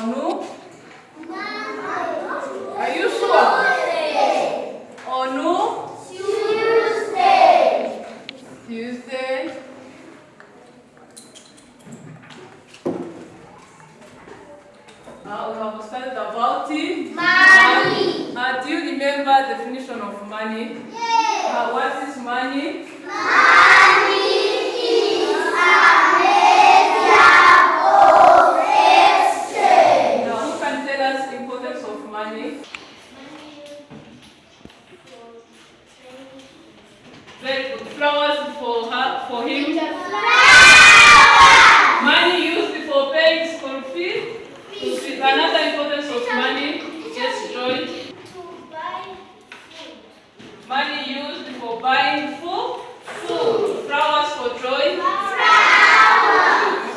Onu. Are you sure? Onu. Tuesday. We have studied about it. Money. Do you remember the definition of money? Yes. What is money? Money is a measure of exchange. Now, who can tell us the importance of money? Very good. Flowers for him. Money used for paying school fees. Another importance of money. Yes, Joy. To buy food. Money used for buying food. Flowers for Joy.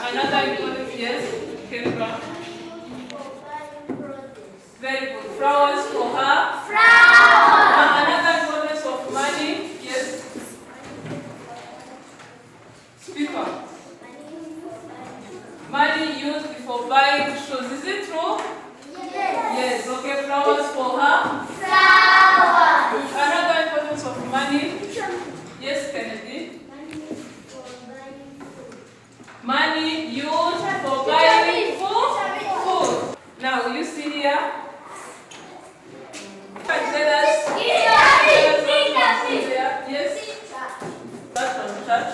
Another importance. Yes, Kendra. For buying produce. Very good. Flowers for her. Another importance of money. Yes. Speak up. Money used for buying shoes. Is it true? Yes. Okay. Flowers for her. Another importance of money. Yes, Kennedy. Money used for buying food. Now, you see here. Tell us. Yes. That's from church.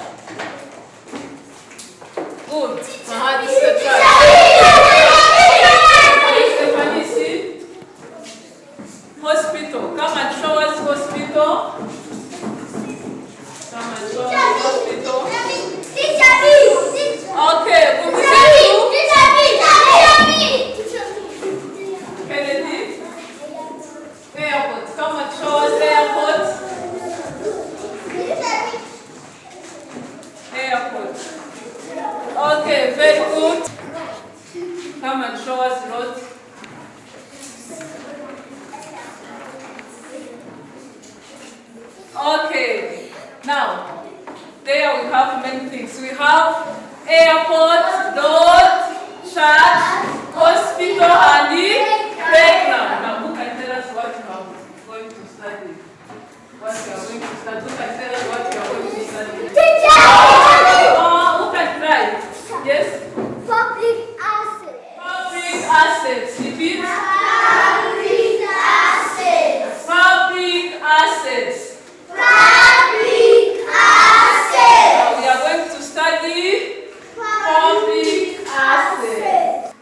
Good. This is the church. Stephanie, see? Hospital. Come and show us hospital. Come and show us hospital. Okay, good to see you. Kennedy. Airport. Come and show us airport. Airport. Okay, very good. Come and show us road. Okay, now there we have many things. We have airport, road, church, hospital, and the playground. Now, who can tell us what you are going to study? What you are going to study? Who can tell us what you are going to study? Who can try? Yes? Public assets. Public assets. Repeat. Public assets. Public assets. Public assets. Now we are going to study public assets.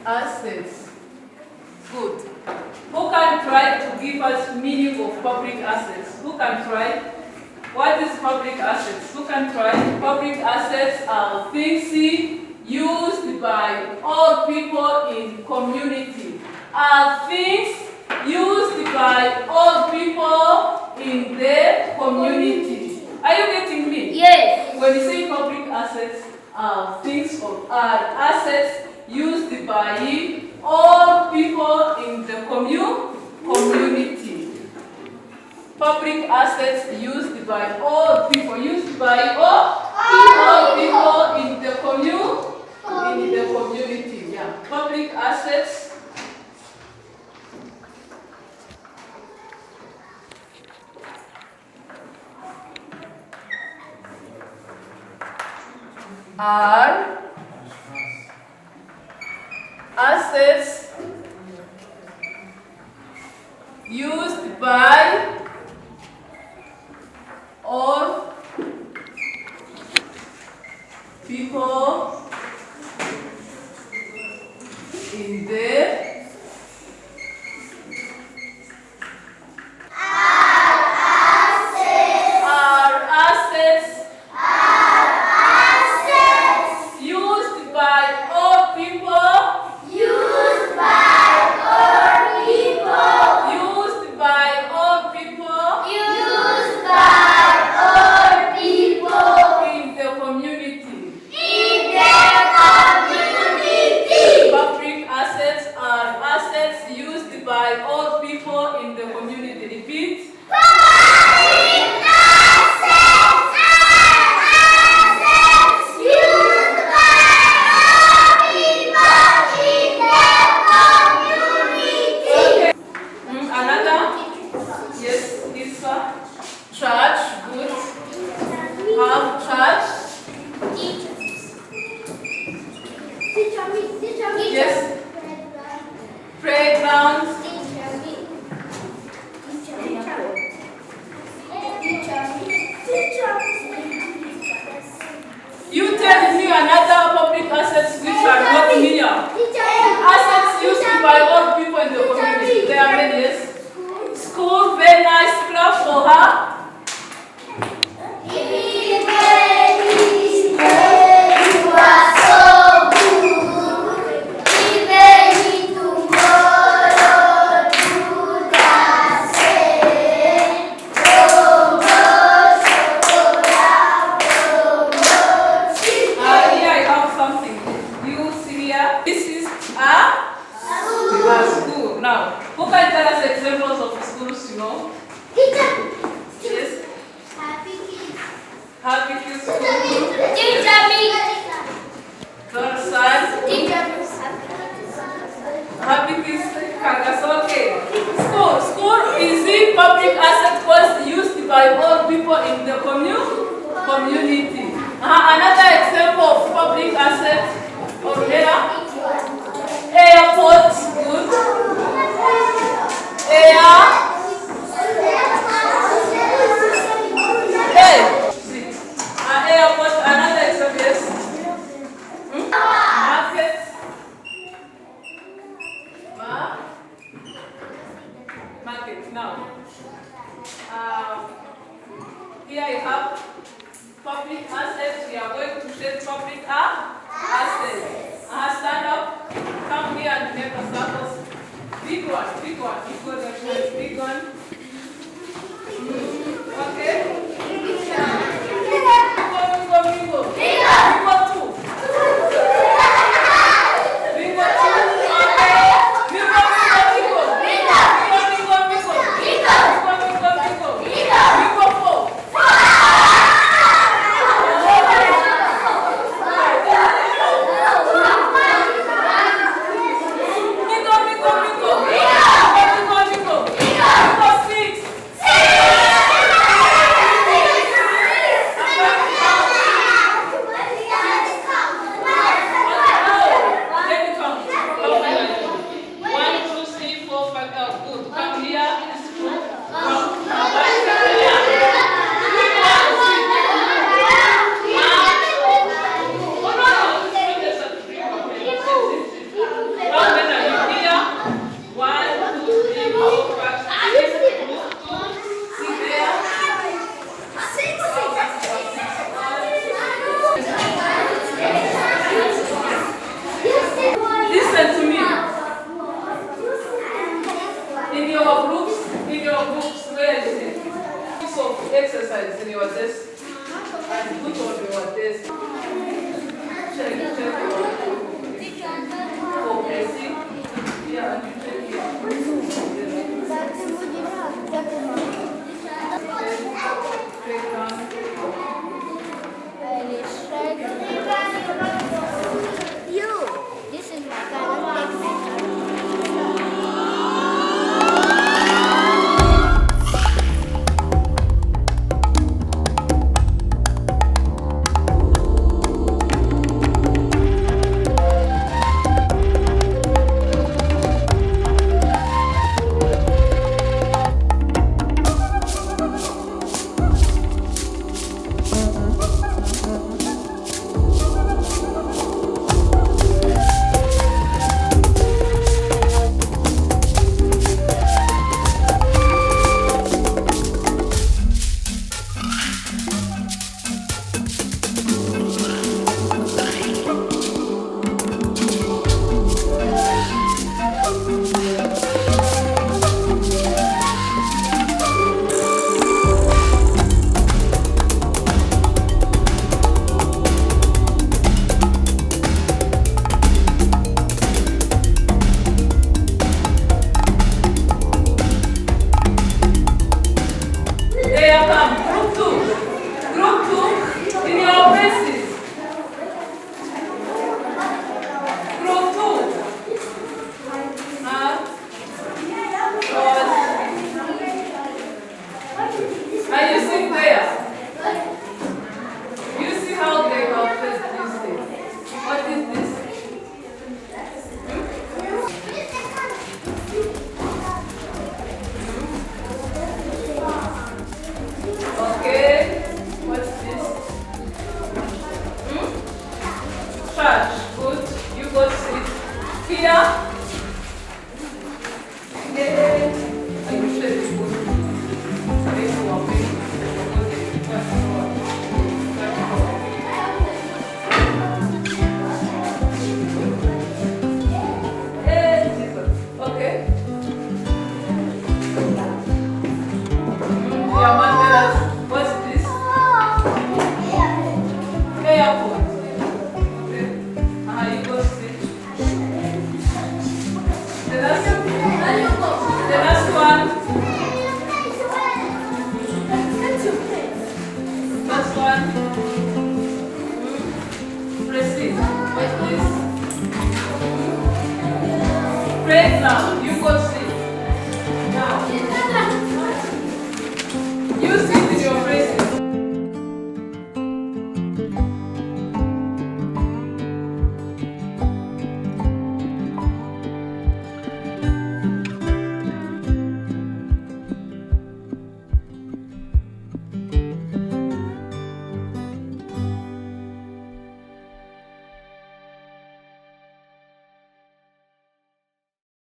Assets. Good. Who can try to give us meaning of public assets? Who can try? What is public assets? Who can try? Public assets are things used by all people in community. Are things used by all people in the community. Are you getting me? Yes. When you say public assets, are assets used by all people in the community. Public assets used by all people. Used by all people in the community. Yeah. Public assets. Are assets used by all people in the used by all people. Used by all people. Used by all people. Used by all people. In the community. In the community. Public assets School. Now, who can tell us examples of schools you know? Teacher. Yes. Happy kids. Happy Kids School. Teacher me. Dorsal. Teacher. Happy Kids Kagasoke. School is the public asset was used by all people in the community. Another example of public asset over here. Airport, good. Airport, another example, yes. Market. Market, now. Here you have public assets. We are going to say public assets. Stand up. Come here and make a circle. Big one. Equal the big one. Okay. Bingo. Bingo 2. Bingo 2. Okay. Bingo. Bingo 4. Exercise in your desk and put on your desk. Check for pressing. Yeah, and you check This is my current The last one. Last one. Proceed. Wait, please. Praise now. You go.